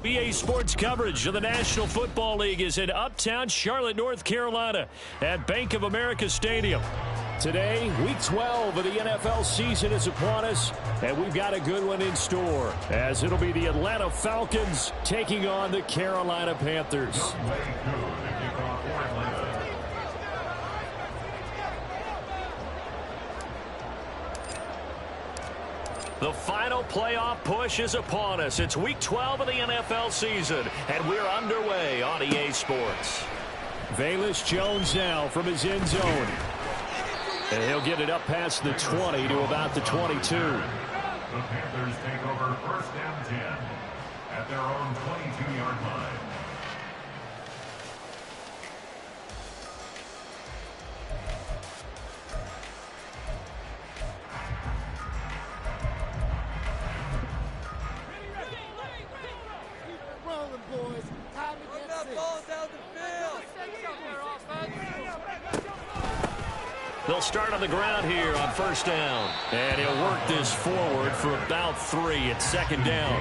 BA Sports coverage of the National Football League is in uptown Charlotte, North Carolina at Bank of America Stadium. Today, Week 12 of the NFL season is upon us, and we've got a good one in store, as it'll be the Atlanta Falcons taking on the Carolina Panthers. The final playoff push is upon us. It's Week 12 of the NFL season, and we're underway on EA Sports. Velus Jones now from his end zone. And he'll get it up past the 20 to about the 22. The Panthers take over first down 10 at their own 22-yard line. They'll start on the ground here on first down. And he'll work this forward for about 3 at second down.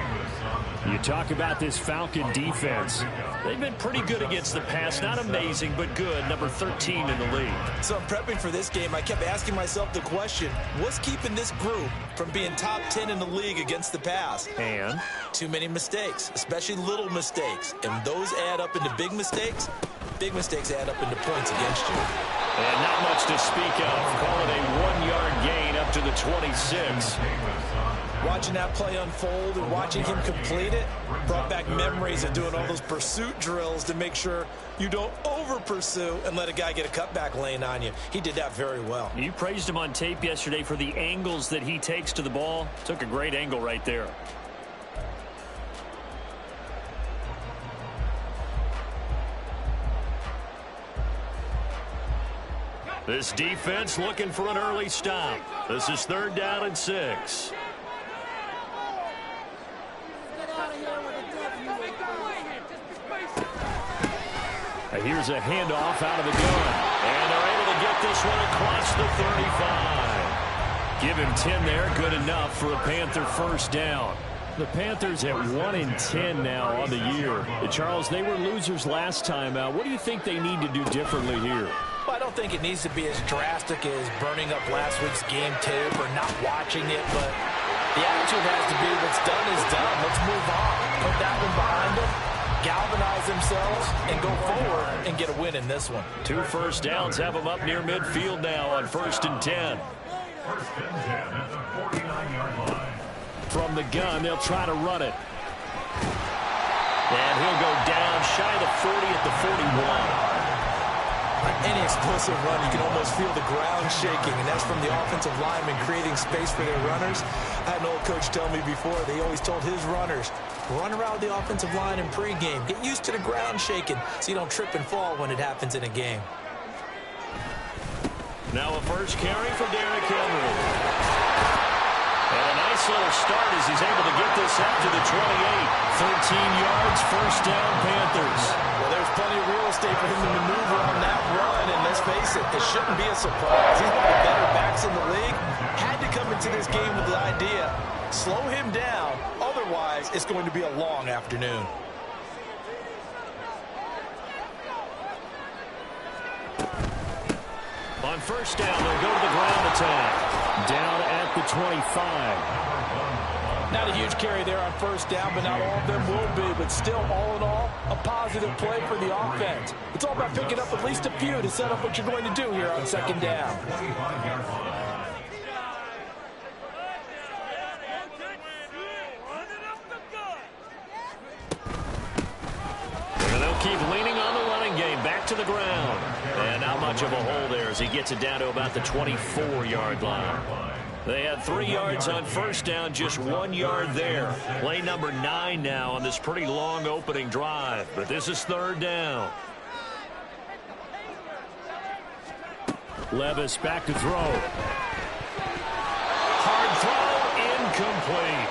You talk about this Falcon defense. They've been pretty good against the pass. Not amazing, but good. Number 13 in the league. So I'm prepping for this game. I kept asking myself the question, what's keeping this group from being top 10 in the league against the pass? And? Too many mistakes, especially little mistakes. And those add up into big mistakes. Big mistakes add up into points against you. And not much to speak of. Call it a 1-yard gain up to the 26. Watching that play unfold and watching him complete it brought back memories of doing all those pursuit drills to make sure you don't over-pursue and let a guy get a cutback lane on you. He did that very well. You praised him on tape yesterday for the angles that he takes to the ball. Took a great angle right there. This defense looking for an early stop. This is 3rd down and 6. Here's a handoff out of the gun. And they're able to get this one across the 35. Give him 10 there. Good enough for a Panther first down. The Panthers at 1-10 now on the year. Charles, they were losers last time out. What do you think they need to do differently here? Well, I don't think it needs to be as drastic as burning up last week's game tape or not watching it, but the attitude has to be what's done is done. Let's move on. Put that one behind them, galvanize themselves, and go forward and get a win in this one. 2 first downs have them up near midfield now on 1st and 10. First and 10 at the 49-yard line. From the gun, they'll try to run it. And he'll go down shy of the 40 at the 41. Any explosive run, you can almost feel the ground shaking, and that's from the offensive linemen creating space for their runners. I had an old coach tell me before, they always told his runners, run around the offensive line in pregame. Get used to the ground shaking so you don't trip and fall when it happens in a game. Now a first carry for Derrick Henry. And a nice little start as he's able to get this up to the 28. 13 yards, first down, Panthers. Well, there's plenty of real estate for him to maneuver on that run, and let's face it, it shouldn't be a surprise. He's one of the better backs in the league. Had to come into this game with the idea, slow him down, otherwise it's going to be a long afternoon. On first down, they'll go to the ground attack. Down at the 25. Not a huge carry there on first down, but not all of them will be. But still, all in all, a positive play for the offense. It's all about picking up at least a few to set up what you're going to do here on second down. And they'll keep leaning on the running game. Back to the ground. And not much of a hole there as he gets it down to about the 24-yard line. They had 3 yards on first down, just 1 yard there. Play number 9 now on this pretty long opening drive. But this is 3rd down. Levis back to throw. Hard throw, incomplete.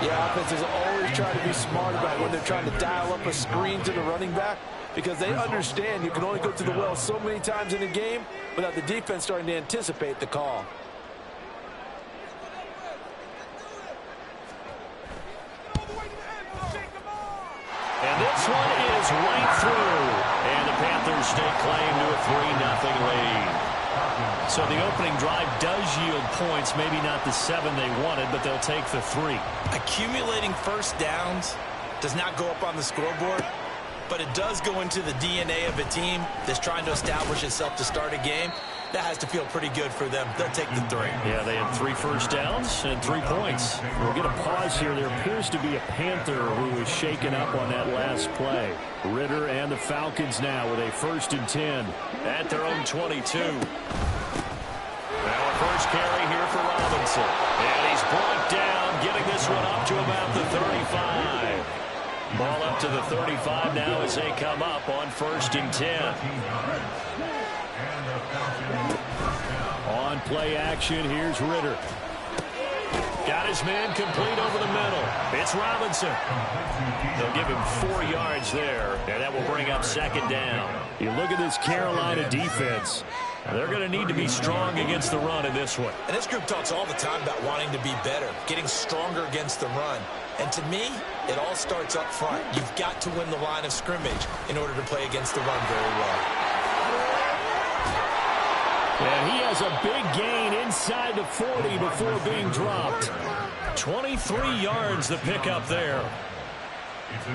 Yeah, offenses always try to be smart about when they're trying to dial up a screen to the running back, because they understand you can only go to the well so many times in a game without the defense starting to anticipate the call. this one is right through. And the Panthers stake claim to a 3-0 lead. So the opening drive does yield points, maybe not the 7 they wanted, but they'll take the 3. Accumulating first downs does not go up on the scoreboard, but it does go into the DNA of a team that's trying to establish itself to start a game. That has to feel pretty good for them. They'll take the 3. Yeah, they had 3 first downs and 3 points. We'll get a pause here. There appears to be a Panther who was shaken up on that last play. Ritter and the Falcons now with a 1st and 10 at their own 22. Now a first carry here for Robinson. And he's brought down, getting this one up to about the 35. Ball up to the 35 now as they come up on 1st and 10. On play action, here's Ritter. Got his man complete over the middle. It's Robinson. They'll give him 4 yards there, and that will bring up 2nd down. You look at this Carolina defense. They're going to need to be strong against the run in this one. And this group talks all the time about wanting to be better, getting stronger against the run. And to me, it all starts up front. You've got to win the line of scrimmage in order to play against the run very well. And he has a big gain inside the 40 before being dropped. 23 yards the pickup there.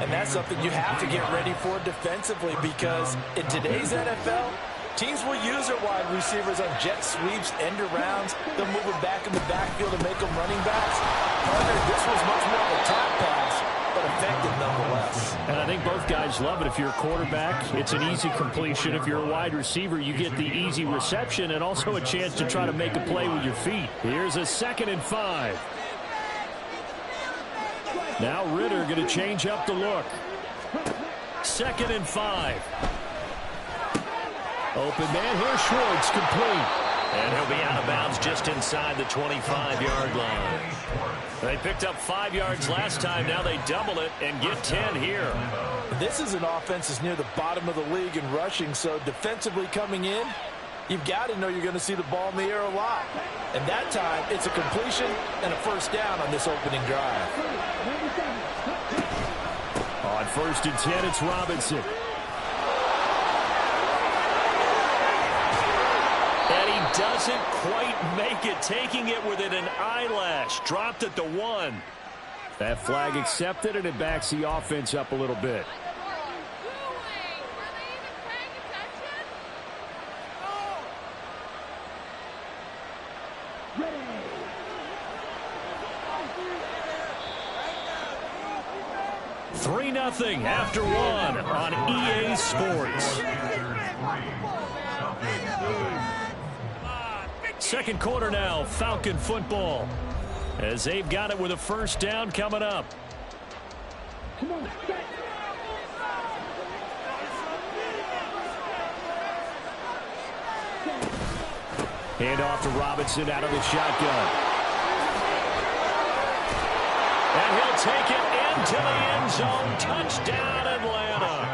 And that's something you have to get ready for defensively, because in today's NFL, teams will use their wide receivers on jet sweeps, end arounds. They'll move them back in the backfield and make them running backs. However, this was much more of a top pass, but effective nonetheless. And I think both guys love it. If you're a quarterback, it's an easy completion. If you're a wide receiver, you get the easy reception and also a chance to try to make a play with your feet. Here's a 2nd and 5. Now Ritter going to change up the look. 2nd and 5. Open man here, Schwartz, complete. And he'll be out of bounds just inside the 25-yard line. They picked up 5 yards last time. Now they double it and get 10 here. This is an offense that's near the bottom of the league in rushing, so defensively coming in, you've got to know you're going to see the ball in the air a lot. And that time, it's a completion and a 1st down on this opening drive. On 1st and 10, it's Robinson. And he doesn't quite make it, taking it within an eyelash. Dropped at the 1. That flag accepted, and it backs the offense up a little bit. Three 3-0 after 1 on EA Sports. 2nd quarter now, Falcon football, as they've got it with a 1st down coming up. Hand off to Robinson out of the shotgun. And he'll take it into the end zone. Touchdown, Atlanta.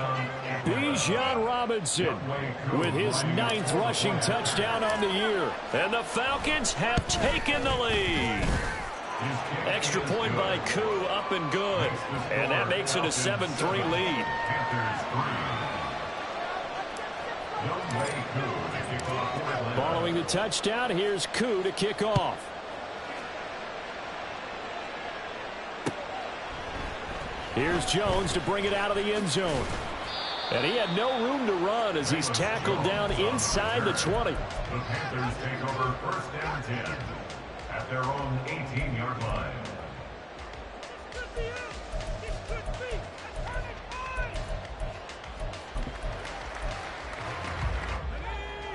Bijan Robinson with his 9th rushing touchdown on the year. And the Falcons have taken the lead. Extra point by Koo, up and good. And that makes it a 7-3 lead. Following the touchdown, here's Koo to kick off. Here's Jones to bring it out of the end zone. And he had no room to run as he's tackled down inside the 20. The Panthers take over 1st down 10 at their own 18-yard line.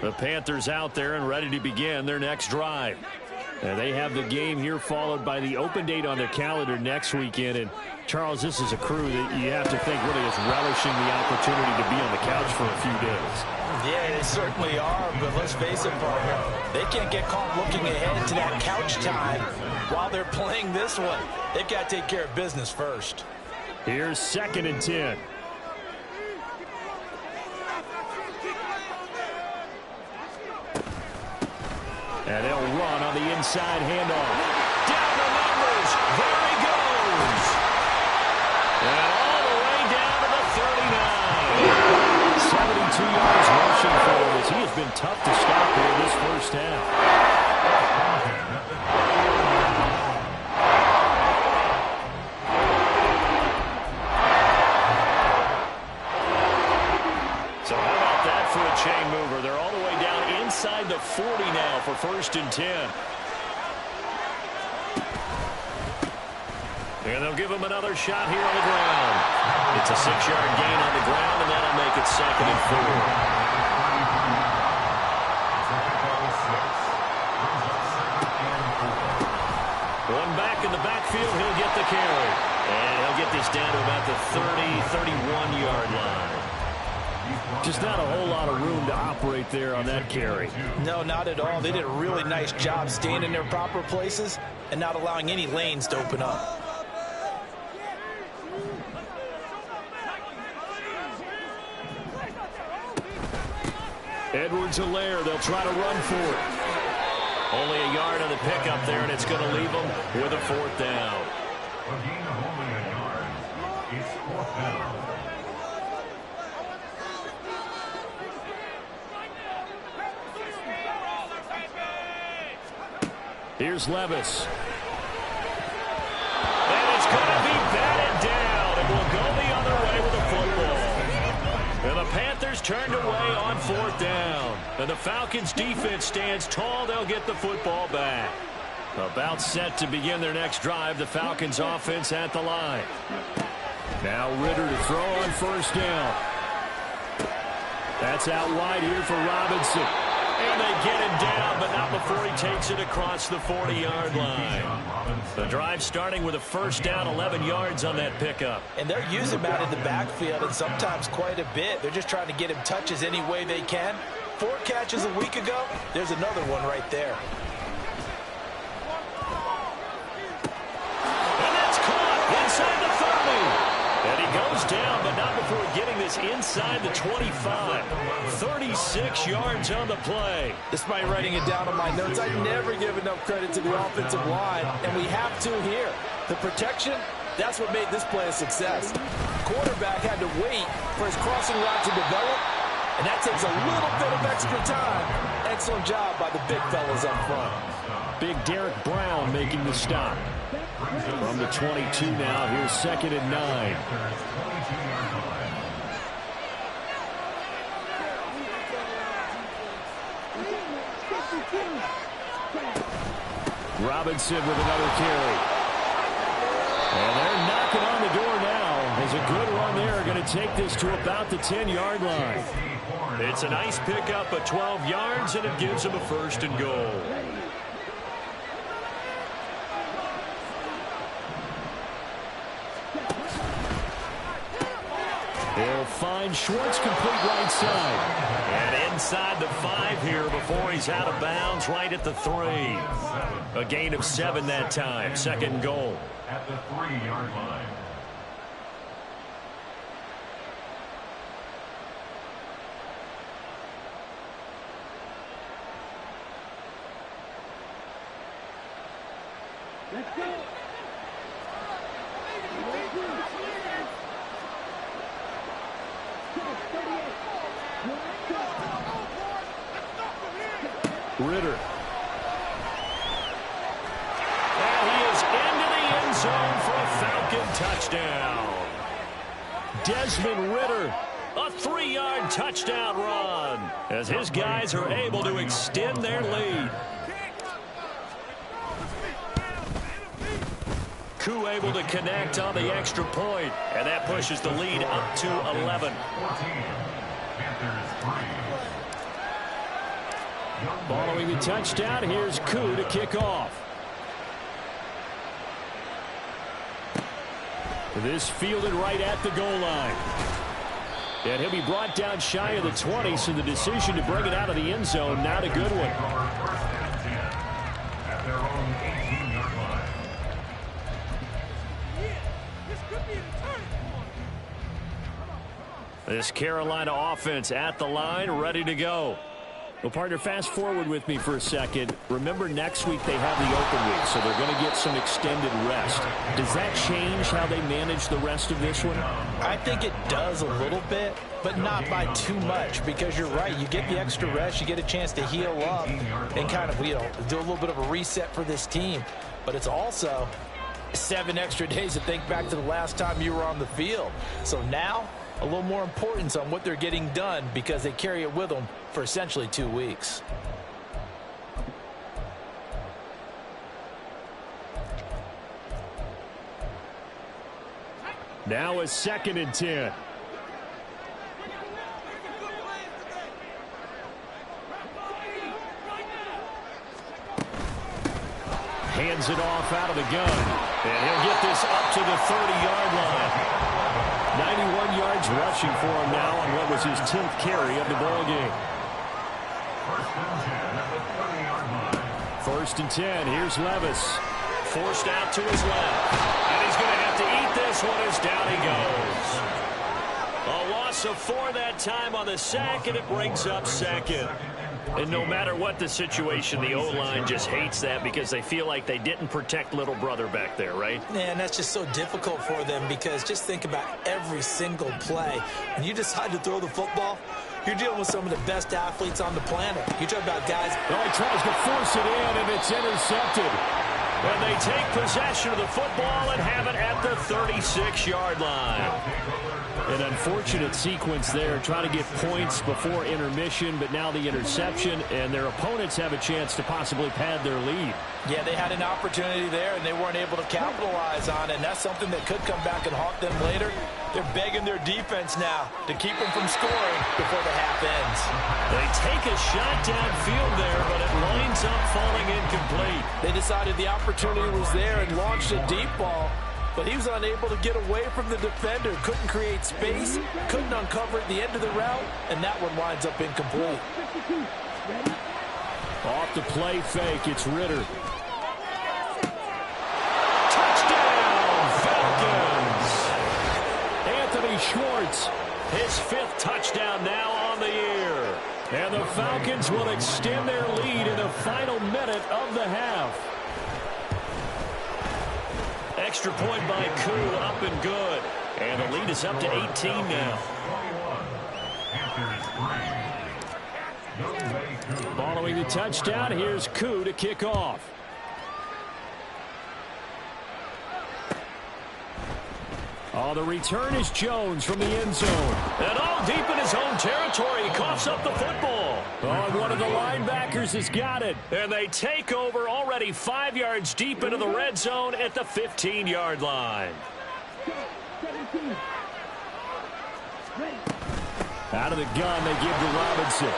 The Panthers out there and ready to begin their next drive. And they have the game here followed by the open date on their calendar next weekend. And Charles, this is a crew that you have to think really is relishing the opportunity to be on the couch for a few days. Yeah, they certainly are, but let's face it, partner, they can't get caught looking ahead to that couch time while they're playing this one. They've got to take care of business first. Here's 2nd and 10. And they'll run on the inside handoff. Down the numbers. There he goes. And all the way down to the tough to stop here this first half. So how about that for a chain mover? They're all the way down inside the 40 now for 1st and 10. And they'll give him another shot here on the ground. It's a 6-yard gain on the ground, and that'll make it 2nd and 4. One back in the backfield, he'll get the carry. And he'll get this down to about the 30, 31-yard line. Just not a whole lot of room to operate there on that carry. No, not at all. They did a really nice job staying in their proper places and not allowing any lanes to open up. Edwards-Helaire, they'll try to run for it. Only a yard on the pickup there, and it's going to leave them with a 4th down. A gain of only a yard. It's 4th down. Here's Levis. And it's going to be batted down. It will go the other way with a football. And the Panthers turned away on 4th down. And the Falcons' defense stands tall. They'll get the football back. About set to begin their next drive. The Falcons' offense at the line. Now Ritter to throw on 1st down. That's out wide here for Robinson. And they get him down, but not before he takes it across the 40-yard line. The drive starting with a 1st down, 11 yards on that pickup. And they're using him out in the backfield, and sometimes quite a bit. They're just trying to get him touches any way they can. 4 catches a week ago. There's another one right there. And that's caught inside the 30. And he goes down, but not before getting this inside the 25. 36 yards on the play. Despite writing it down on my notes, I never give enough credit to the offensive line, and we have to here. The protection, that's what made this play a success. Quarterback had to wait for his crossing route to develop, and that takes a little bit of extra time. Excellent job by the big fellas up front. Big Derek Brown making the stop. From the 22 now, here's 2nd and 9. Robinson with another carry. And they're knocking on the door now. There's a good run there. Going to take this to about the 10-yard line. It's a nice pickup of 12 yards, and it gives them a 1st and goal. He'll find Schwartz complete right side. And inside the 5 here before he's out of bounds right at the 3. A gain of 7 that time. 2nd goal. At the 3-yard line. Let's go. Ritter. And he is into the end zone for a Falcon touchdown. Desmond Ritter, a 3-yard touchdown run as his guys are able to extend their lead. Koo able to connect on the extra point, and that pushes the lead up to 11. Following the touchdown, here's Koo to kick off. This fielded right at the goal line. And he'll be brought down shy of the 20, so the decision to bring it out of the end zone, not a good one. At their own 18-yard line. This Carolina offense at the line, ready to go. Well, partner, fast forward with me for a second. Remember, next week they have the open week, so they're going to get some extended rest. Does that change how they manage the rest of this one? I think it does a little bit, but not by too much, because you're right. You get the extra rest, you get a chance to heal up and kind of, do a little bit of a reset for this team. But it's also 7 extra days to think back to the last time you were on the field. So now, a little more importance on what they're getting done because they carry it with them for essentially 2 weeks. Now a 2nd and 10. Hands it off out of the gun. And he'll get this up to the 30-yard line. 91 yards rushing for him now on what was his 10th carry of the ball game. First and 10. Here's Levis. Forced out to his left. And he's going to have to eat this one as down he goes. A loss of 4 that time on the sack, and it brings up 2nd. And no matter what the situation, the O-line just hates that because they feel like they didn't protect little brother back there, right? Yeah, and that's just so difficult for them because just think about every single play. When you decide to throw the football, you're dealing with some of the best athletes on the planet. You talk about guys. Well, he tries to force it in, and it's intercepted. And they take possession of the football and have it at the 36-yard line. An unfortunate sequence there, trying to get points before intermission, but now the interception, and their opponents have a chance to possibly pad their lead. Yeah, they had an opportunity there, and they weren't able to capitalize on it, and that's something that could come back and haunt them later. They're begging their defense now to keep them from scoring before the half ends. They take a shot downfield there, but it winds up falling incomplete. They decided the opportunity was there and launched a deep ball, but he was unable to get away from the defender, couldn't create space, couldn't uncover at the end of the route, and that one winds up incomplete. Off the play fake, it's Ritter. Touchdown, Falcons! Anthony Schwartz, his 5th touchdown now on the year. And the Falcons will extend their lead in the final minute of the half. Extra point by Koo, up and good. And the lead is up to 18 now. Following the touchdown, here's Koo to kick off. Oh, the return is Jones from the end zone. And all deep in his own territory, he coughs up the football. Oh, and one of the linebackers has got it. And they take over already 5 yards deep into the red zone at the 15-yard line. Out of the gun, they give to Robinson.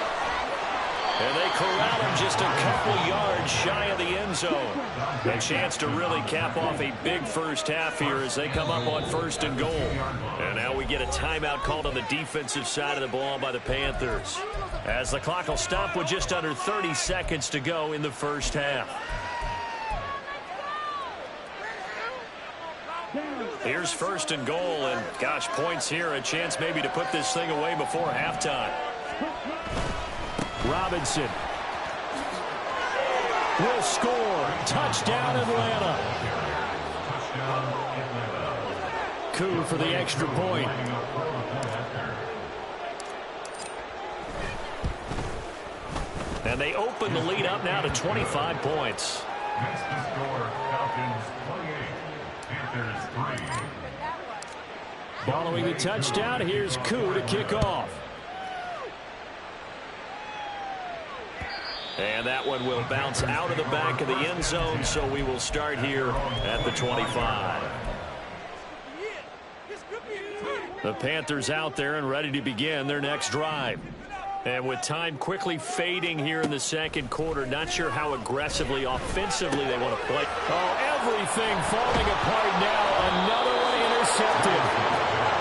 And they corral him just a couple yards shy of the end zone. A chance to really cap off a big first half here as they come up on 1st and goal. And now we get a timeout called on the defensive side of the ball by the Panthers, as the clock will stop with just under 30 seconds to go in the first half. Here's 1st and goal, and gosh, points here, a chance maybe to put this thing away before halftime. Robinson will score. Touchdown, Atlanta. Koo for the extra point. And they open the lead up now to 25 points. Next to score, Falcons 28, Panthers 3. Following the touchdown, here's Koo to kick off. And that one will bounce out of the back of the end zone, so we will start here at the 25. The Panthers out there and ready to begin their next drive. And with time quickly fading here in the second quarter, not sure how aggressively, offensively they want to play. Oh, everything falling apart now. Another one intercepted.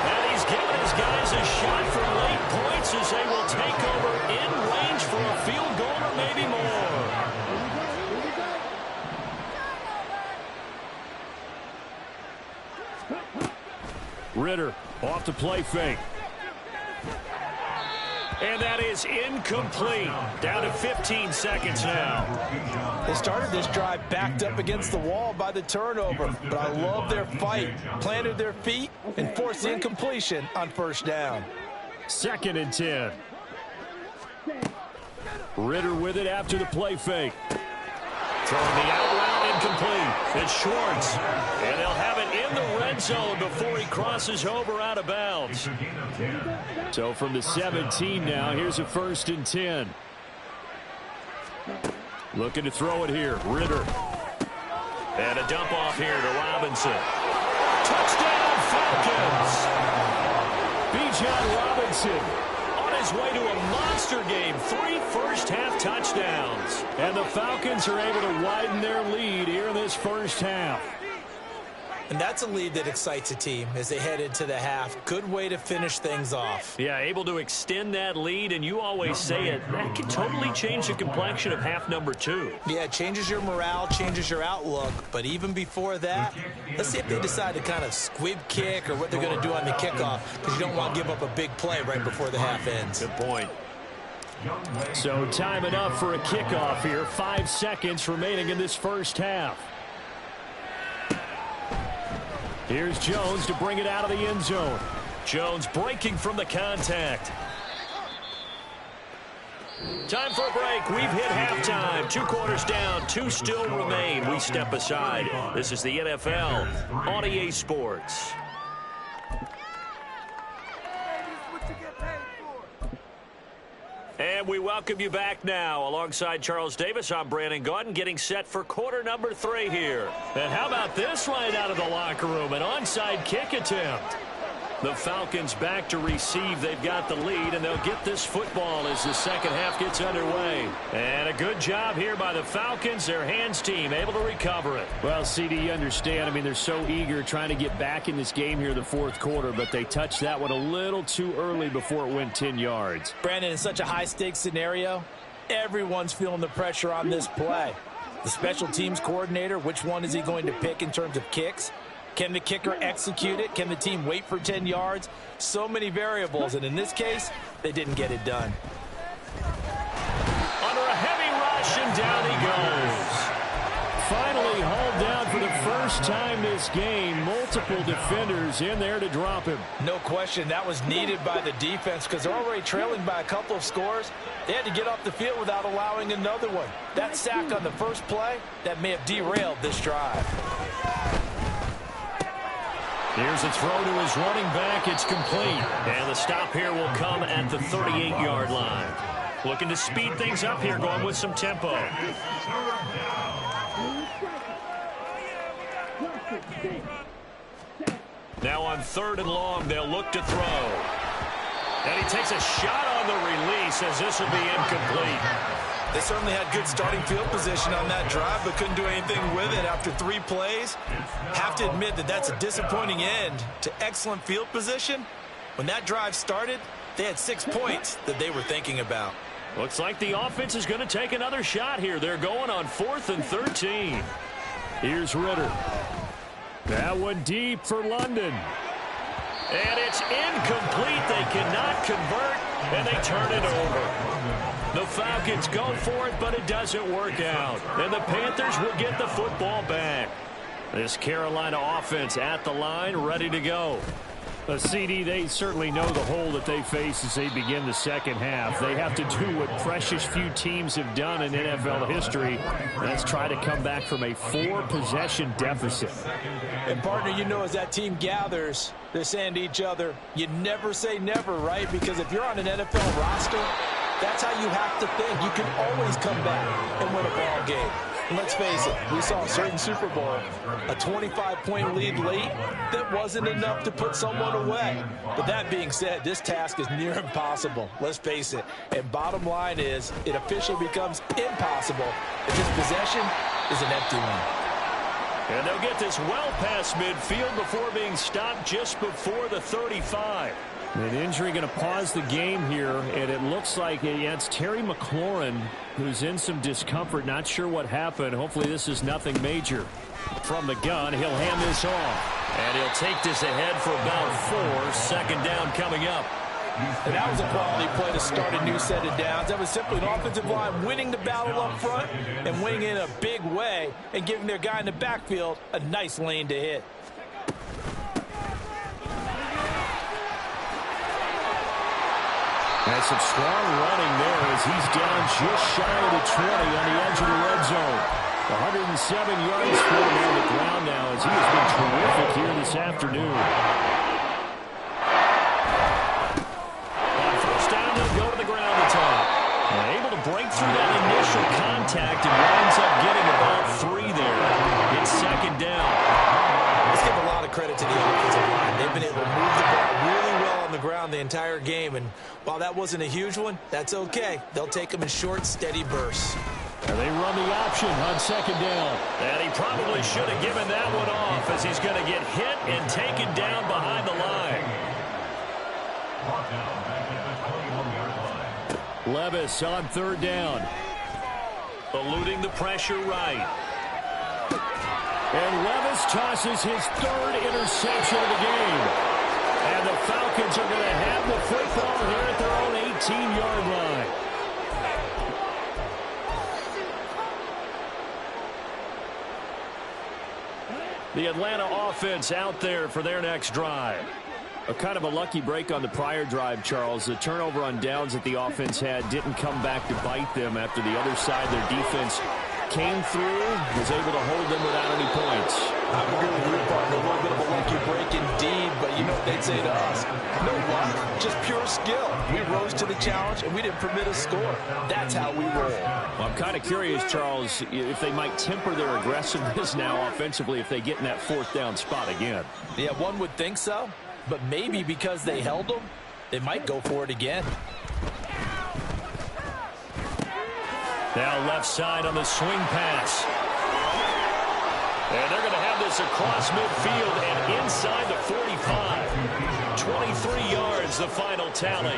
And he's giving his guys a shot for late points as they will take over in range for a field goal or maybe more. Ritter off the play fake. And that is incomplete. Down to 15 seconds now. They started this drive backed up against the wall by the turnover, but I love their fight. Planted their feet and forced the incompletion on first down. 2nd and 10. Ritter with it after the play fake. Throwing the out route incomplete. It's Schwartz. And they'll have it in the red zone before he crosses over out of bounds. So from the 17 now, here's a 1st and 10. Looking to throw it here. Ritter. And a dump off here to Robinson. Touchdown Falcons! Bijan Robinson on his way to a monster game. 3 first-half touchdowns. And the Falcons are able to widen their lead here in this first half. And that's a lead that excites a team as they head into the half. Good way to finish things off. Yeah, able to extend that lead, and you always say it, that can totally change the complexion of half number 2. Yeah, it changes your morale, changes your outlook. But even before that, let's see if they decide to kind of squib kick or what they're going to do on the kickoff, because you don't want to give up a big play right before the half ends. Good point. So time enough for a kickoff here. 5 seconds remaining in this first half. Here's Jones to bring it out of the end zone. Jones breaking from the contact. Time for a break. We've hit halftime. 2 quarters down. 2 still remain. We step aside. This is the NFL on EA Sports. And we welcome you back now. Alongside Charles Davis, I'm Brandon Gaudin, getting set for quarter number 3 here. And how about this right out of the locker room? An onside kick attempt. The Falcons back to receive. They've got the lead, and they'll get this football as the second half gets underway. And a good job here by the Falcons. Their hands team able to recover it. Well, CD, you understand. I mean, they're so eager trying to get back in this game here the fourth quarter, but they touched that one a little too early before it went 10 yards. Brandon, in such a high-stakes scenario, everyone's feeling the pressure on this play. The special teams coordinator, which one is he going to pick in terms of kicks? Can the kicker execute it? Can the team wait for 10 yards? So many variables, and in this case, they didn't get it done. Under a heavy rush, and down he goes. Finally hauled down for the first time this game. Multiple defenders in there to drop him. No question, that was needed by the defense because they're already trailing by a couple of scores. They had to get off the field without allowing another one. That sack on the first play, that may have derailed this drive. Here's a throw to his running back. It's complete. And the stop here will come at the 38-yard line. Looking to speed things up here, going with some tempo. Now on 3rd and long, they'll look to throw. And he takes a shot on the release as this will be incomplete. They certainly had good starting field position on that drive, but couldn't do anything with it after 3 plays. Have to admit that that's a disappointing end to excellent field position. When that drive started, they had 6 points that they were thinking about. Looks like the offense is going to take another shot here. They're going on 4th and 13. Here's Ritter. That one deep for London. And it's incomplete. They cannot convert, and they turn it over. The Falcons go for it, but it doesn't work out. And the Panthers will get the football back. This Carolina offense at the line, ready to go. CD, they certainly know the hole that they face as they begin the second half. They have to do what precious few teams have done in NFL history. That's try to come back from a 4-possession deficit. And, partner, you know as that team gathers, they're saying to each other, you never say never, right? Because if you're on an NFL roster, that's how you have to think. You can always come back and win a ball game. And let's face it, we saw a certain Super Bowl, a 25-point lead late that wasn't enough to put someone away. But that being said, this task is near impossible. Let's face it. And bottom line is, it officially becomes impossible if this possession is an empty one. And they'll get this well past midfield before being stopped just before the 35. An injury going to pause the game here, and it looks like it's Terry McLaurin who's in some discomfort. Not sure what happened. Hopefully this is nothing major. From the gun, he'll hand this off. And he'll take this ahead for about 4. 2nd down coming up. And that was a quality play to start a new set of downs. That was simply an offensive line winning the battle up front and winning in a big way and giving their guy in the backfield a nice lane to hit. And some strong running there as he's down just shy of the 20 on the edge of the red zone. 107 yards for him on the ground now as he has been terrific here this afternoon. On first down, they'll go to the ground to top. And able to break through that initial contact and winds up getting about 3 there. It's second down. Let's give a lot of credit to the offensive line. They've been able to move the ball really well on the ground the entire game. And while that wasn't a huge one, that's okay. They'll take them in short, steady bursts. And they run the option on second down. And he probably should have given that one off as he's going to get hit and taken down behind the line. Levis on third down. Eluding the pressure right. And Levis tosses his third interception of the game. And the Falcons are going to have the football here at their own 18-yard line. The Atlanta offense out there for their next drive. A kind of a lucky break on the prior drive, Charles. The turnover on downs that the offense had didn't come back to bite them after the other side. Their defense came through, was able to hold them without any points. I agree with you, partner. A little bit of a lucky break indeed, but you know what they'd say to us? No luck, just pure skill. We rose to the challenge, and we didn't permit a score. That's how we roll. Well, I'm kind of curious, Charles, if they might temper their aggressiveness now offensively if they get in that fourth down spot again. Yeah, one would think so, but maybe because they held them, they might go for it again. Now left side on the swing pass. And they're going to have this across midfield and inside the 45. 23 yards, the final tally.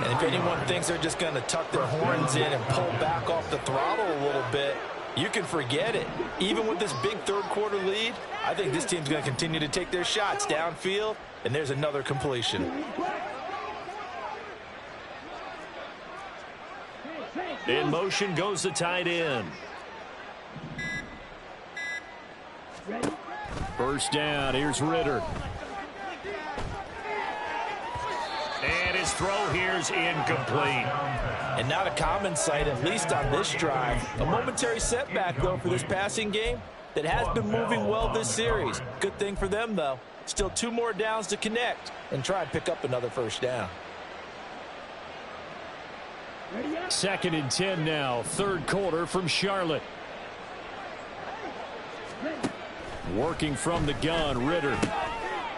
And if anyone thinks they're just going to tuck their horns in and pull back off the throttle a little bit, you can forget it. Even with this big third-quarter lead, I think this team's going to continue to take their shots downfield, and there's another completion. In motion goes the tight end. First down, here's Ritter. And his throw here's incomplete. And not a common sight, at least on this drive. A momentary setback, though, for this passing game that has been moving well this series. Good thing for them, though. Still 2 more downs to connect and try and pick up another first down. Second and 10 now, third quarter from Charlotte. Working from the gun, Ritter.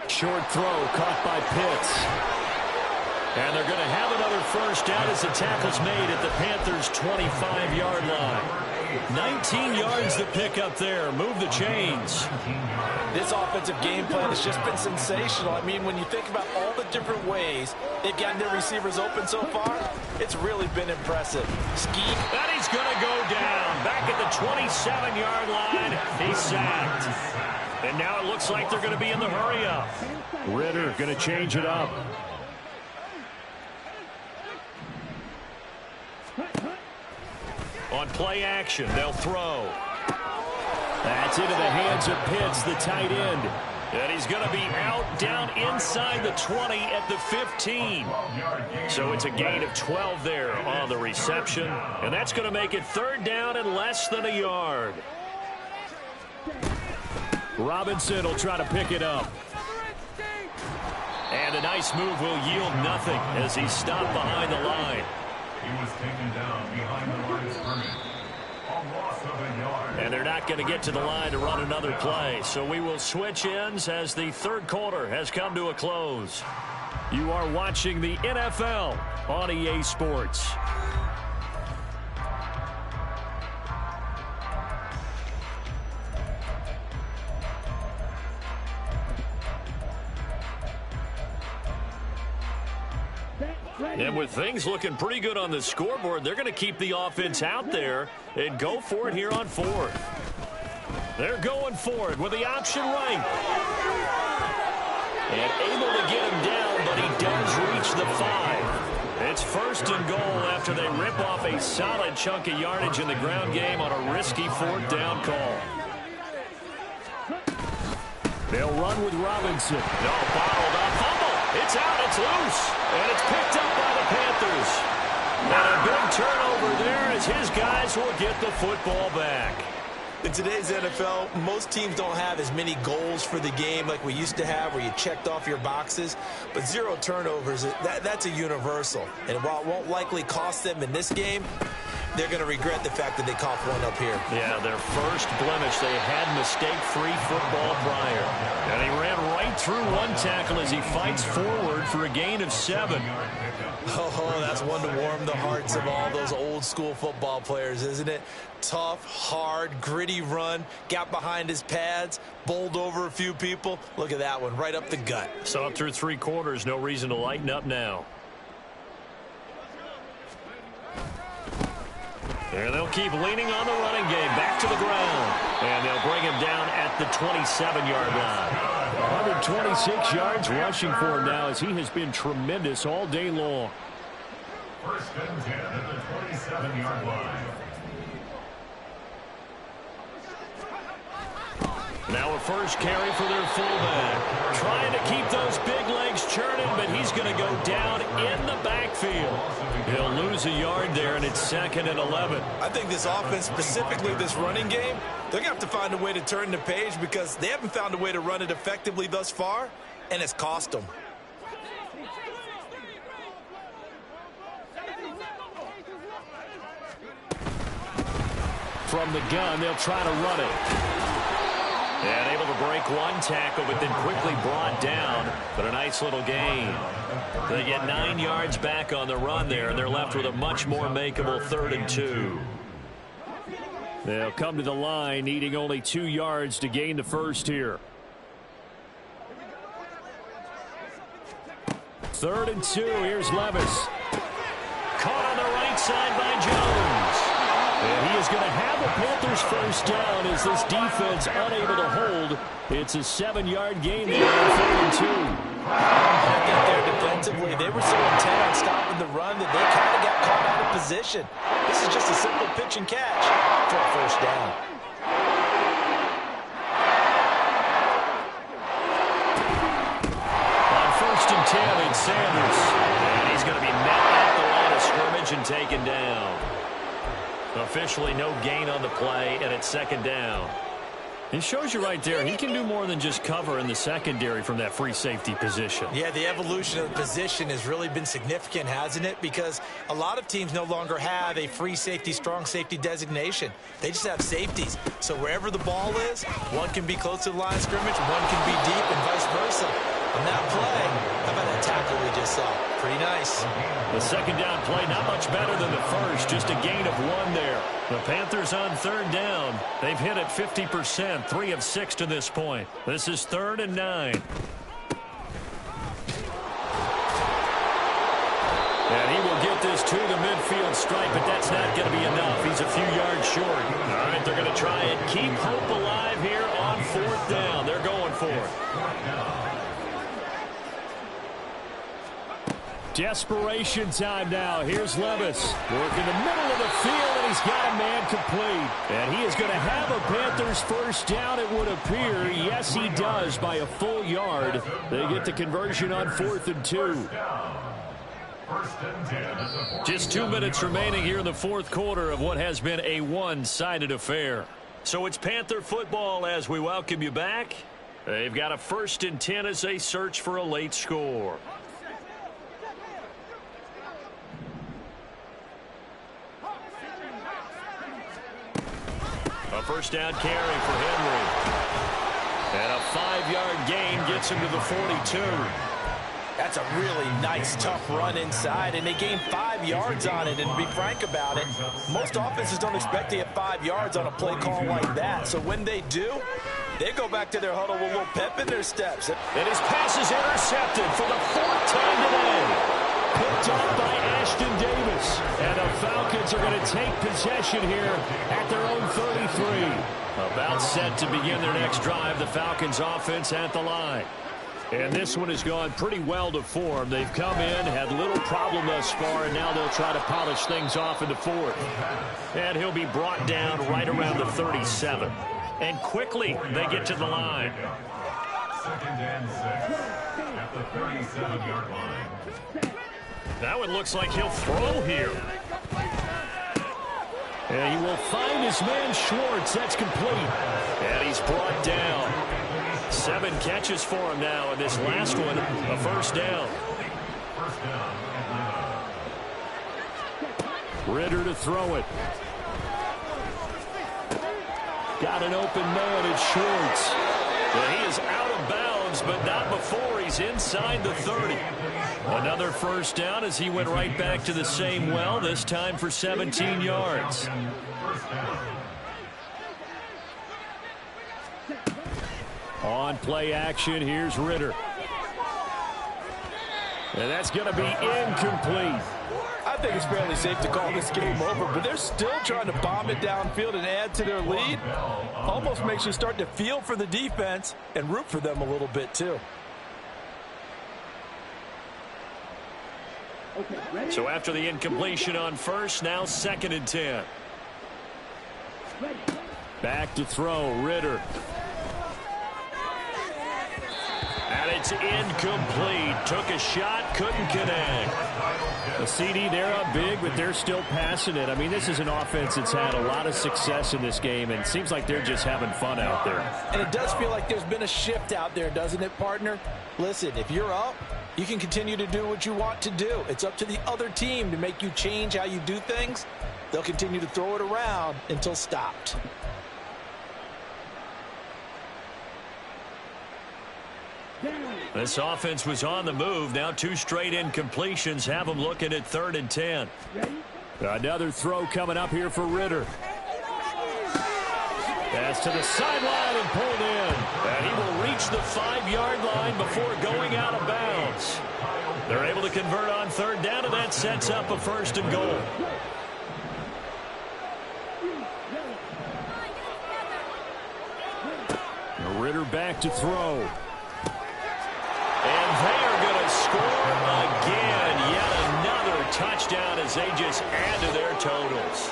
Short throw caught by Pitts. And they're going to have another first down as the tackle's made at the Panthers' 25-yard line. 19 yards to pick up there. Move the chains. This offensive game plan has just been sensational. I mean, when you think about all the different ways they've gotten their receivers open so far, it's really been impressive. Ski. And he's going to go down. Back at the 27-yard line. He's sacked. And now it looks like they're going to be in the hurry-up. Ritter going to change it up. On play action, they'll throw. That's into the hands of Pitts, the tight end. And he's going to be out down inside the 20 at the 15. So it's a gain of 12 there on the reception. And that's going to make it third down and less than a yard. Robinson will try to pick it up. And a nice move will yield nothing as he's stopped behind the line. He was taken down behind the line of scrimmage. A loss of a yard. And they're not going to get to the line to run another play. So we will switch ends as the third quarter has come to a close. You are watching the NFL on EA Sports. And with things looking pretty good on the scoreboard, they're going to keep the offense out there and go for it here on fourth. They're going for it with the option right. And able to get him down, but he does reach the 5. It's first and goal after they rip off a solid chunk of yardage in the ground game on a risky 4th down call. They'll run with Robinson. No, bottled up. Fumble. It's out. It's loose. And it's picked up by the Panthers. And a big turnover there as his guys will get the football back. In today's NFL, most teams don't have as many goals for the game like we used to have where you checked off your boxes. But 0 turnovers, that's a universal. And while it won't likely cost them in this game, they're going to regret the fact that they coughed one up here. Yeah, their first blemish. They had mistake-free football prior. And he ran right through one tackle as he fights forward for a gain of 7. Oh, that's one to warm the hearts of all those old-school football players, isn't it? Tough, hard, gritty run, got behind his pads, bowled over a few people. Look at that one, right up the gut. So up through 3 quarters, no reason to lighten up now. And they'll keep leaning on the running game. Back to the ground. And they'll bring him down at the 27-yard line. 126 yards rushing for him now as he has been tremendous all day long. First and 10 at the 27-yard line. Now a first carry for their fullback. Trying to keep those big legs churning, but he's going to go down in the backfield. He'll lose a yard there, and it's 2nd and 11. I think this offense, specifically this running game, they're going to have to find a way to turn the page because they haven't found a way to run it effectively thus far, and it's cost them. From the gun, they'll try to run it. And able to break one tackle, but then quickly brought down. But a nice little gain. They get 9 yards back on the run there, and they're left with a much more makeable 3rd and 2. They'll come to the line, needing only 2 yards to gain the first here. 3rd and 2. Here's Levis. Caught on the right side by Jones. And he is going to have a Panthers first down as this defense unable to hold. It's a 7-yard gain there on 3rd and 2. I think there defensively, they were so intent on stopping the run that they kind of got caught out of position. This is just a simple pitch and catch for a first down. On 1st and 10, it's Sanders. And he's going to be met at the line of scrimmage and taken down. Officially no gain on the play, and it's 2nd down. It shows you right there, he can do more than just cover in the secondary from that free safety position. Yeah, the evolution of the position has really been significant, hasn't it? Because a lot of teams no longer have a free safety, strong safety designation. They just have safeties. So wherever the ball is, one can be close to the line of scrimmage, one can be deep, and vice versa. On that play, how about that tackle we just saw? Pretty nice. The 2nd down play, not much better than the first, just a gain of 1 there. The Panthers on 3rd down. They've hit it 50%, 3 of 6 to this point. This is 3rd and 9. And he will get this to the midfield stripe, but that's not going to be enough. He's a few yards short. All right, they're going to try and keep hope alive here on 4th down. They're going for it. Desperation time now. Here's Levis. Working the middle of the field, and he's got a man complete. And he is going to have a Panthers first down, it would appear. Yes, he does, by a full yard. They get the conversion on 4th and 2. Just 2 minutes remaining here in the 4th quarter of what has been a one-sided affair. So it's Panther football as we welcome you back. They've got a 1st and 10 as they search for a late score. A first down carry for Henry. And a 5-yard gain gets him to the 42. That's a really nice, tough run inside, and they gained 5 yards on it. And to be frank about it, most offenses don't expect to get 5 yards on a play call like that. So when they do, they go back to their huddle with a little pep in their steps. And his pass is intercepted for the 4th time today. Picked up by Ashton Davis. And the Falcons are going to take possession here at their own 33. About set to begin their next drive, the Falcons offense at the line. And this one has gone pretty well to form. They've come in, had little problem thus far, and now they'll try to polish things off in the fourth. And he'll be brought down right around the 37. And quickly they get to the line. 2nd and 6 at the 37-yard line. That one looks like he'll throw here. And he will find his man Schwartz. That's complete. And he's brought down. 7 catches for him now, and this last one, a first down. Ritter to throw it. Got an open man, it's Schwartz. And he is out of bounds, but not before he's inside the 30. Another first down as he went right back to the same well, this time for 17 yards. On play action, here's Ritter. And that's going to be incomplete. I think it's fairly safe to call this game over, but they're still trying to bomb it downfield and add to their lead. Almost makes you start to feel for the defense and root for them a little bit too. So after the incompletion on first, now 2nd and 10. Back to throw, Ritter. And it's incomplete. Took a shot, couldn't connect. The CD, they're up big, but they're still passing it. I mean, this is an offense that's had a lot of success in this game, and it seems like they're just having fun out there. And it does feel like there's been a shift out there, doesn't it, partner? Listen, if you're up, you can continue to do what you want to do. It's up to the other team to make you change how you do things. They'll continue to throw it around until stopped. This offense was on the move. Now 2 straight incompletions have them looking at 3rd and 10. Another throw coming up here for Ritter. Pass to the sideline and pulled in. And he will reach the 5-yard line before going out of bounds. They're able to convert on 3rd down, and that sets up a 1st and goal. Ritter back to throw. And they are going to score again. Yet another touchdown as they just add to their totals.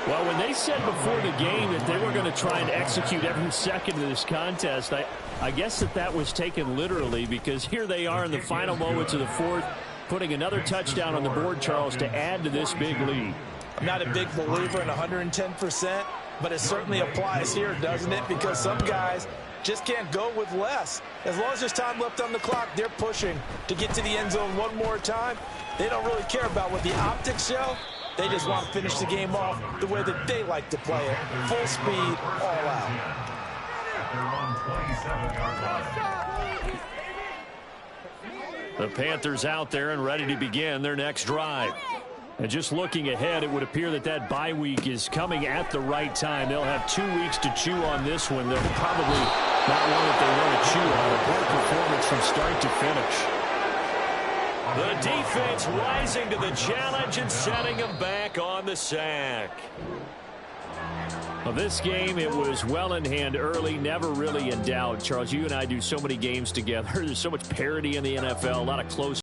Well, when they said before the game that they were going to try and execute every second of this contest, I guess that was taken literally, because here they are in the final moments of the fourth, putting another touchdown on the board, Charles, to add to this big lead. I'm not a big believer in 110%, but it certainly applies here, doesn't it? Because some guys just can't go with less. As long as there's time left on the clock, they're pushing to get to the end zone one more time. They don't really care about what the optics show. They just want to finish the game off the way that they like to play it. Full speed, all out. The Panthers out there and ready to begin their next drive. And just looking ahead, it would appear that bye week is coming at the right time. They'll have 2 weeks to chew on this one. They'll probably not one that they want to chew on. A poor performance from start to finish. The defense rising to the challenge and setting them back on the sack. Well, this game, it was well in hand early, never really in doubt. Charles, you and I do so many games together. There's so much parity in the NFL, a lot of close